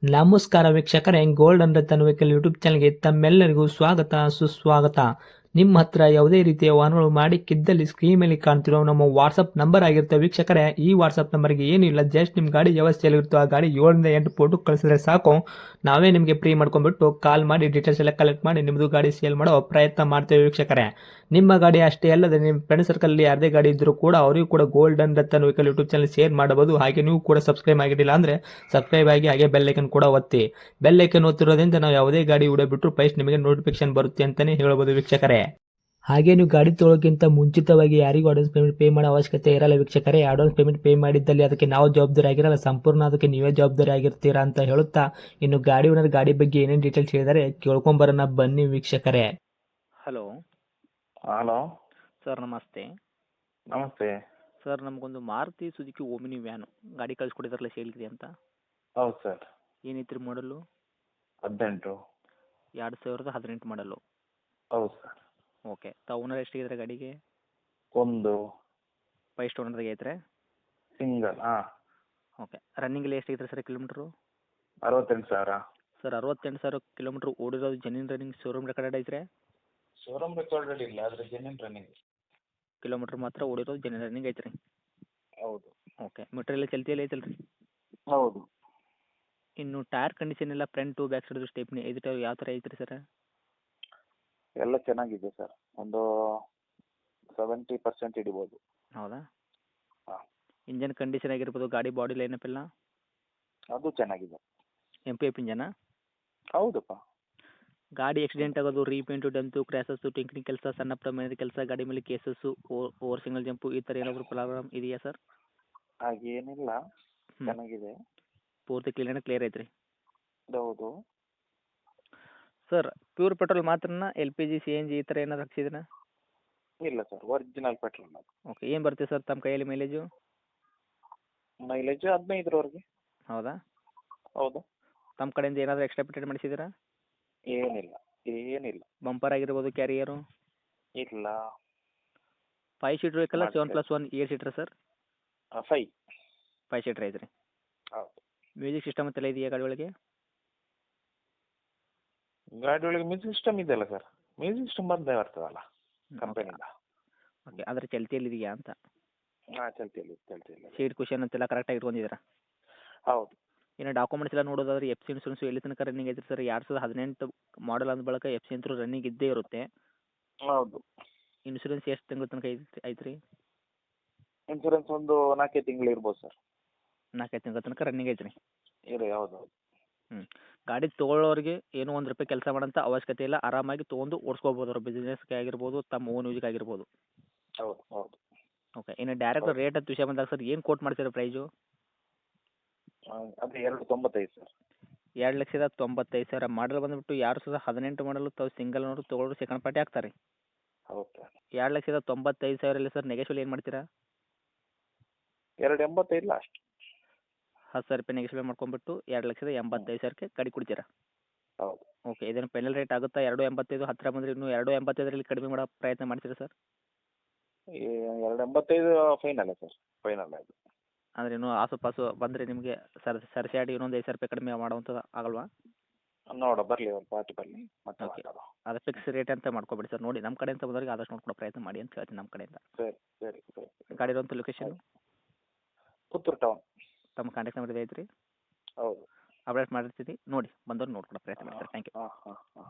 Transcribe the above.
ನಮಸ್ಕಾರ ವೀಕ್ಷಕರೇ, gold and Ratan vehicle YouTube ಚಾನಲ್ಗೆ ತಮ್ಮೆಲ್ಲರಿಗೂ ಸ್ವಾಗತ ಸುಸ್ವಾಗತ. ನಿಮ್ಮ ಹತ್ರ ಯಾವುದೇ ರೀತಿಯ ವಾಹನಗಳು ಮಾಡಿಕ್ಕಿದ್ದಲ್ಲಿ ಸ್ಕ್ರೀನ್ ಮೇಲೆ ಕಾಣ್ತಿರೋ ನಮ್ಮ ವಾಟ್ಸಪ್ ನಂಬರ್ ಆಗಿರುತ್ತೆ ವೀಕ್ಷಕರೇ. ಈ ವಾಟ್ಸಪ್ ನಂಬರ್ಗೆ ಏನಿಲ್ಲ, ಜಸ್ಟ್ ನಿಮ್ಮ ಗಾಡಿ ವ್ಯವಸ್ಥೆಯಲ್ಲಿರುತ್ತೋ ಆ ಗಾಡಿ 7 ರಿಂದ 8 ಫೋಟೋ ಕಳಿಸಿದ್ರೆ ಸಾಕು, ನಾವೇ ನಿಮಗೆ ಫ್ರೀ ಮಾಡ್ಕೊಂಡ್ಬಿಟ್ಟು ಕಾಲ್ ಮಾಡಿ ಡೀಟೇಲ್ಸ್ ಎಲ್ಲ ಕಲೆಕ್ಟ್ ಮಾಡಿ ನಿಮ್ಮದು ಗಾಡಿ ಸೇಲ್ ಮಾಡೋ ಪ್ರಯತ್ನ ಮಾಡ್ತೇವೆ ವೀಕ್ಷಕರೇ. ನಿಮ್ಮ ಗಾಡಿ ಅಷ್ಟೇ ಅಲ್ಲದೆ ನಿಮ್ಮ ಫ್ರೆಂಡ್ ಸರ್ಕಲ್ ಯಾರದೇ ಗಾಡಿ ಇದ್ದರೂ ಕೂಡ ಅವರಿಗೂ ಕೂಡ gold and Ratan vehicle YouTube channel share ಮಾಡಬಹುದು. ಹಾಗೆ ನೀವು ಕೂಡ ಸಬ್ಸ್ಕ್ರೈಬ್ ಆಗಿರಲಿಲ್ಲ ಅಂದರೆ ಸಬ್ಸ್ಕ್ರೈಬ್ ಆಗಿ ಹಾಗೆ ಬೆಲ್ ಐಕನ್ ಕೂಡ ಒತ್ತಿ. ಬೆಲ್ ಐಕನ್ ಒತ್ತಿರೋದ್ರಿಂದ ನಾವು ಯಾವುದೇ ಗಾಡಿ ವಿಡಿಯೋ ಬಿಟ್ಟರು ಫಸ್ಟ್ ನಿಮಗೆ ನೋಟಿಫಿಕೇಶನ್ ಬರುತ್ತೆ ಅಂತಾನೆ ಹೇಳ್ಬೋದು ವೀಕ್ಷಕರೇ. ಹಾಗೆ ನೀವು ಗಾಡಿ ತೊಳೋಕ್ಕಿಂತ ಮುಂಚಿತವಾಗಿ ಯಾರಿಗೂ ಅಡ್ವಾನ್ಸ್ ಪೇಮೆಂಟ್ ಪೇ ಮಾಡೋ ಅವಶ್ಯಕತೆ ಇರಲ್ಲ ವೀಕ್ಷಕರೇ. ಅಡ್ವಾನ್ಸ್ ಪೇಮೆಂಟ್ ಪೇ ಮಾಡಿದ್ದಲ್ಲಿ ಅದಕ್ಕೆ ನಾವು ಜವಾಬ್ದಾರಿ ಆಗಿರಲ್ಲ, ಸಂಪೂರ್ಣ ಅದಕ್ಕೆ ನೀವೇ ಜವಾಬ್ದಾರಿ ಆಗಿರ್ತೀರಾ ಅಂತ ಹೇಳುತ್ತಾ, ಇನ್ನು ಗಾಡಿ ಓನರ್ ಗಾಡಿ ಬಗ್ಗೆ ಏನೇನು ಡೀಟೇಲ್ಸ್ ಹೇಳಿದರೆ ಕೇಳ್ಕೊಂಬರೋಣ ಬನ್ನಿ ವೀಕ್ಷಕರೇ. ಹಲೋ ಹಲೋ ಸರ್, ನಮಸ್ತೆ. ನಮಸ್ತೆ. ಸರ್, ನಮಗೊಂದು ಮಾರುತಿ ಸುಜುಕಿ ಓಮಿನಿ ವ್ಯಾನು ಗಾಡಿ ಕಳಿಸ್ಕೊಟ್ಟಿದ್ರಲ್ಲ ಸೇಲ್ಗಿದೆ ಅಂತ. ಹೌದು ಸರ್. ಏನೈತ್ರಿ ಮಾಡಲು? 18. 2018 ಮಾಡಲು. ಹೌದು ಸರ್. ಓಕೆ. ಓನರ್ ಎಷ್ಟಿದ್ರೆ ಗಾಡಿಗೆ? ಒಂದು ಫಸ್ಟ್ ಓನರ್ಗೆ ಐತ್ರೆ? ಸಿಂಗಲ್. ಓಕೆ. ರನ್ನಿಂಗಲ್ಲಿ ಎಷ್ಟಿದ್ರೆ ಸರ್ ಕಿಲೋಮೀಟ್ರು? 68,000. ಸರ್, 68,000 ಕಿಲೋಮೀಟ್ರ್ ಓಡಿರೋದು ಜೆನ್ಯೂನ್ ರನ್ನಿಂಗ್ ಶೋರೂಮ್ ರೆಕಾರ್ಡ್ ಐತ್ರೆ? ಶೋರೂಮ್ ರೆಕಾರ್ಡೆಡ್ ಇಲ್ಲ, ಆದರೆ ಜೆನ್ಯೂನ್ ರನ್ನಿಂಗ್. ಕಿಲೋಮೀಟ್ರ್ ಮಾತ್ರ ಓಡಿರೋದು ಜೆನ್ಯೂನ್ ರನ್ನಿಂಗ್ ಐತ್ರಿ? ಹೌದು. ಓಕೆ. ಮೆಟೀರಿಯಲ್ ಚಲ್ತಿಯಲ್ಲಿ ಐತಲ್ಲ ರೀ? ಹೌದು. ಇನ್ನು ಟೈರ್ ಕಂಡೀಷನ್ ಎಲ್ಲ ಫ್ರಂಟು ಬ್ಯಾಕ್ ಸೈಡ್ದು ಸ್ಟೆಪ್ನಿ ಐದು ಟೈರ್ ಯಾವ ಥರ ಐತ್ರಿ ಸರ್? ಎಲ್ಲ ಚೆನ್ನಾಗಿದೆ ಸರ್. ಒಂದು 70% ಹಿಡಿಬೋದು. ಹೌದಾ? ಹಾಂ. ಇಂಜನ್ ಕಂಡೀಷನ್ ಆಗಿರ್ಬೋದು, ಗಾಡಿ ಬಾಡಿ ಲೈನಪ್ ಎಲ್ಲ ಅದು ಚೆನ್ನಾಗಿದೆ. ಎಫ್ ಇಂಜನಾ? ಹೌದಪ್ಪ. ಗಾಡಿ ಆಕ್ಸಿಡೆಂಟ್ ಆಗೋದು, ರೀಪೇಂಟು, ಡೆಂತು, ಕ್ರ್ಯಾಸಸ್ಸು, ಟಿಂಕ್ರಿಂಗ್ ಕೆಲಸ, ಸಣ್ಣ ಪ್ರಮಾಣದ ಕೆಲಸ, ಗಾಡಿ ಮೇಲೆ ಕೇಸಸ್ಸು, ಓವರ್ ಸಿಂಗಲ್ ಜಂಪು ಈ ಥರ ಏನಾದರೂ ಪ್ರಾಬ್ಲಮ್ ಇದೆಯಾ ಸರ್? ಹಾಗೇನಿಲ್ಲ, ಚೆನ್ನಾಗಿದೆ. ಪೂರ್ತಿ ಕ್ಲಿಯರ್ ಐತ್ರಿ? ಹೌದು. ಸರ್, ಪ್ಯೂರ್ ಪೆಟ್ರೋಲ್ ಮಾತ್ರನಾ LPG CNG ಈ ಥರ ಏನಾದ್ರು ಹಾಕ್ಸಿದ್ದೀರಾ? ಇಲ್ಲ ಸರ್, ಒರಿಜಿನಲ್ ಪೆಟ್ರೋಲ್. ಓಕೆ. ಏನು ಬರುತ್ತೆ ಸರ್ ತಮ್ಮ ಕೈಯಲ್ಲಿ ಮೈಲೇಜು? ಮೈಲೇಜ್ 15ರವರೆಗೆ. ಹೌದಾ? ಹೌದು. ತಮ್ಮ ಕಡೆಯಿಂದ ಏನಾದರೂ ಎಕ್ಸ್ಟ್ರಾ ಪೇಟೆಂಟ್ ಮಾಡಿಸಿದ್ದೀರಾ? ಏನಿಲ್ಲ, ಏನಿಲ್ಲ. ಬಂಪರ್ ಆಗಿರ್ಬೋದು, ಕ್ಯಾರಿಯರು? ಇಲ್ಲ. 5 ಸೀಟ್ರ್ ಬೇಕಲ್ಲ, 7+1 8 ಸೀಟ್ರ್ ಸರ್? 5. 5 ಸೀಟ್ರ್ ಐತ್ರಿ? ಹೌದು. ಮ್ಯೂಸಿಕ್ ಸಿಸ್ಟಮ್ ಅಂತೆಲ್ಲ ಇದೆಯಾ ಗಾಡಿ ಒಳಗೆ? ಗಾಡಿ ಒಳಗೆ ಮ್ಯೂಸಿಕ್ ಸಿಸ್ಟಮ್ ಇದೆಯಲ್ಲ ಸರ್. ಮ್ಯೂಸಿಕ್ ಸಿಸ್ಟಮ್ ಬಂದೇ ಬರ್ತದಲ್ಲ ಕಂಪನಿಯಿಂದ. ಓಕೆ. ಆದರೆ ಚಲ್ತಿಯಲ್ಲಿ ಇದೆಯಾ ಅಂತ? ಚಲ್ತಿಯಲ್ಲಿ. ಸೀಟ್ ಕುಷನ್ ಅಂತೆಲ್ಲ ಕರೆಕ್ಟಾಗಿ ಇಟ್ಕೊಂಡಿದ್ದೀರಾ? ಹೌದು. ಇನ್ನು ಡಾಕ್ಯುಮೆಂಟ್ಸ್ ಎಲ್ಲ ನೋಡೋದಾದ್ರೆ FC ಇನ್ಸೂರೆನ್ಸು ಎಲ್ಲಿ ತನಕ ರನ್ನಿಂಗ್ ಐತ್ರಿ ಸರ್? 2018 ಮಾಡಲ್ ಅಂದ ಬಳಿಕ FC ಅಂತೂ ರನ್ನಿಂಗ್ ಇದ್ದೇ ಇರುತ್ತೆ. ಹೌದು. ಇನ್ಸೂರೆನ್ಸ್ ಎಷ್ಟು ತಿಂಗಳ ತನಕ ಐತ್ರಿ? ಇನ್ಸೂರೆನ್ಸ್ ಒಂದು 4 ತಿಂಗಳು ಇರ್ಬೋದು ಸರ್. 4 ತಿಂಗಳ ತನಕ ರನ್ನಿಂಗ್ ಐತ್ರಿ? ಹೌದು. ಗಾಡಿ ತೊಗೊಳ್ಳೋರಿಗೆ ಏನೋ ₹1 ಕೆಲಸ ಮಾಡೋಂಥ ಅವಶ್ಯಕತೆ ಇಲ್ಲ, ಆರಾಮಾಗಿ ತೊಗೊಂಡು ಓಡಿಸ್ಕೋಬೋದು. ಅವ್ರ ಬಿಸ್ನೆಸ್ಗೆ ಆಗಿರ್ಬೋದು, ತಮ್ಮ ಓನ್ ಯೂಸ್ಗೆ ಆಗಿರ್ಬೋದು. ಹೌದು. ಓಕೆ. ಇನ್ನು ಡೈರೆಕ್ಟ್ ರೇಟ್ ಅಂತ ವಿಷಯ ಬಂದಾಗ ಸರ್, ಏನು ಕೋಟ್ ಮಾಡ್ತೀರಾ ಪ್ರೈಸು? ಅದು 295 ಸರ್. 2,95,000 ಮಾಡಲ್ ಬಂದುಬಿಟ್ಟು 2018 ಮಾಡಲು ತಾವು ಸಿಂಗಲ್ ಓನರ್ ತೊಗೊಳ್ಳೋರು ಸೆಕೆಂಡ್ ಪಾರ್ಟಿ ಆಗ್ತಾರೆ. ಹೌದು ಸರ್. 2,95,000 ಸರ್ ನೆಗೆಶ್ವಲ್ ಏನು ಮಾಡ್ತೀರಾ? 285 ಲಾಸ್ಟ್. ₹10,000 ನೆಗೆಶ್ವಲ್ ಮಾಡ್ಕೊಂಡ್ಬಿಟ್ಟು 2,85,000ಕ್ಕೆ ಗಾಡಿ ಕೊಡ್ತೀರಾ? ಹೌದು. ಓಕೆ. ಇದೇನು ಫೈನಲ್ ರೇಟ್ ಆಗುತ್ತಾ? 2,85 ಹತ್ತಿರ ಬಂದರೆ ಇನ್ನೂ 2,85ರಲ್ಲಿ ಕಡಿಮೆ ಮಾಡೋ ಪ್ರಯತ್ನ ಮಾಡ್ತೀರಾ ಸರ್? 285 final sir. ಫೈನಲ್ ಅದು. ಅಂದರೆ ಇನ್ನೂ ಆಸುಪಾಸು ಬಂದರೆ ನಿಮಗೆ ಸರಿಸಾಡಿ ಇನ್ನೊಂದು ₹5,000 ಕಡಿಮೆ ಮಾಡುವಂಥದ್ದು ಆಗಲ್ವಾ? ಬರಲಿ, ಒಂದು ಪಾರ್ಟಿ ಬರಲಿ ಮತ್ತೆ ಓಕೆ. ಮಾತಾಡುವ. ಅದು ಫಿಕ್ಸ್ ರೇಟ್ ಅಂತ ಮಾಡ್ಕೊಬೇಡಿ ಸರ್. ನೋಡಿ, ನಮ್ಮ ಕಡೆಯಿಂದ ಬಂದವರಿಗೆ ಆದಷ್ಟು ನೋಡ್ಕೊಡೋ ಪ್ರಯತ್ನ ಮಾಡಿ ಅಂತ ಹೇಳ್ತೀನಿ ನಮ್ಮ ಕಡೆಯಿಂದ. ಸರಿ. ಗಾಡಿ ಇರುವಂಥ ಲೊಕೇಶನ್? ಪುತ್ತೂರು ಟೌನ್. ತಮ್ಮ ಕಾಂಟ್ಯಾಕ್ಟ್ ನಂಬರ್ ಇದೆ ಐತ್ರಿ? ಹೌದು. ಅಪ್ಡೇಟ್ ಮಾಡಿರ್ತೀವಿ, ನೋಡಿ ಬಂದವ್ರು ನೋಡ್ಕೊಡೋ ಪ್ರಯತ್ನ ಮಾಡ್ತಾರೆ. Thank you. ಹಾಂ.